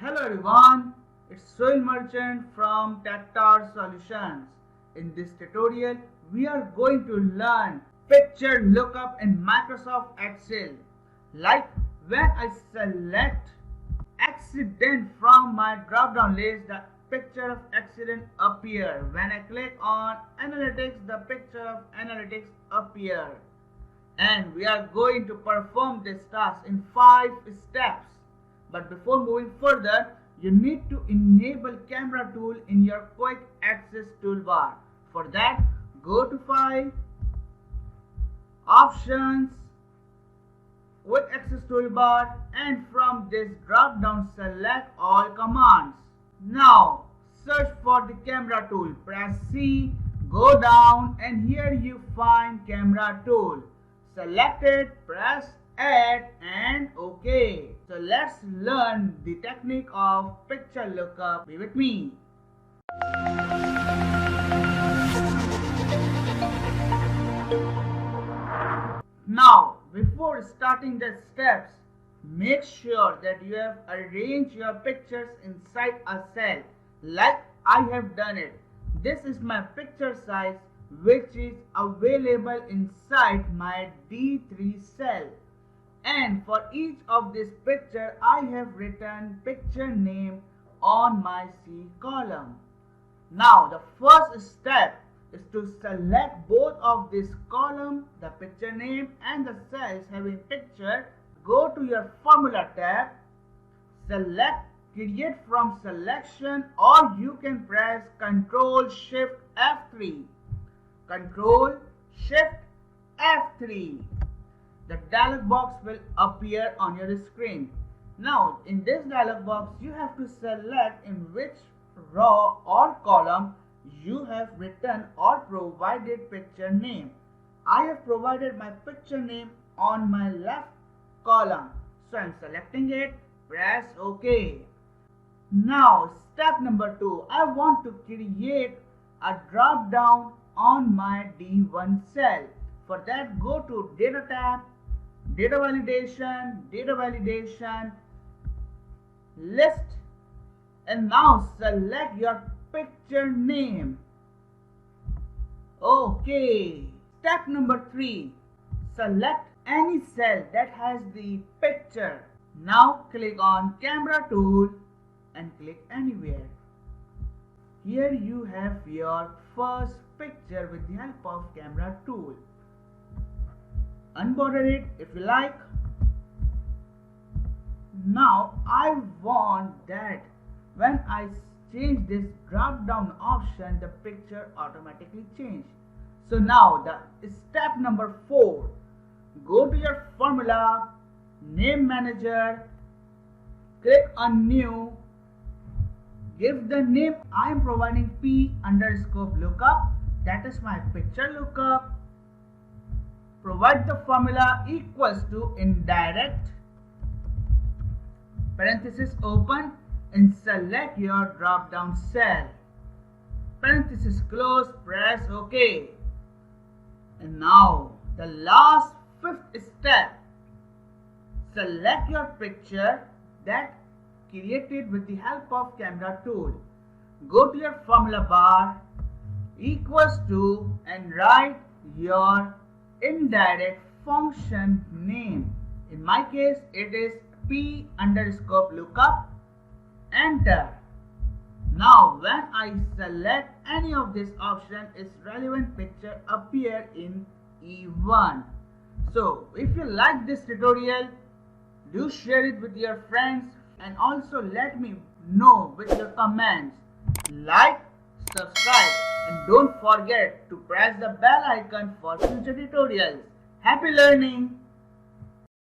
Hello everyone, it's Soil Merchant from Tactile Solutions. In this tutorial, we are going to learn picture lookup in Microsoft Excel. Like when I select accident from my drop-down list, the picture of accident appear. When I click on analytics, the picture of analytics appear. And we are going to perform this task in 5 steps. But before moving further, you need to enable camera tool in your quick access toolbar. For that, go to File, Options, Quick Access Toolbar, and from this drop down select all commands. Now search for the camera tool. Press C, go down, and here you find camera tool. Select it, press Add and OK. So let's learn the technique of picture lookup. Be with me. Now, before starting the steps, make sure that you have arranged your pictures inside a cell like I have done it. This is my picture size which is available inside my D3 cell. And for each of this picture, I have written picture name on my C column. Now the first step is to select both of this column, the picture name and the cells having picture. Go to your formula tab, select create from selection, or you can press Ctrl Shift F3. Ctrl Shift F3. The dialog box will appear on your screen. Now in this dialog box you have to select in which row or column you have written or provided picture name. I have provided my picture name on my left column, so I am selecting it. Press OK. Now step number 2, I want to create a drop down on my D1 cell. For that, go to Data tab, Data Validation, List, and now select your picture name. OK. Step number 3, select any cell that has the picture. Now click on Camera tool and click anywhere. Here you have your first picture with the help of Camera tool. Unborder it if you like. Now I want that when I change this drop down option, the picture automatically change. So now the step number 4, go to your formula, name manager, click on new, give the name. I am providing P_lookup, that is my picture lookup. Provide the formula equals to indirect, parenthesis open, and select your drop down cell. Parenthesis close, press OK. And now the last 5th step, select your picture that created with the help of camera tool. Go to your formula bar, equals to, and write your indirect function name. In my case, it is P_lookup. Enter. Now when I select any of this option, its relevant picture appear in E1. So if you like this tutorial, do share it with your friends and also let me know with your comments. Like, subscribe, and don't forget to press the bell icon for future tutorials. Happy learning!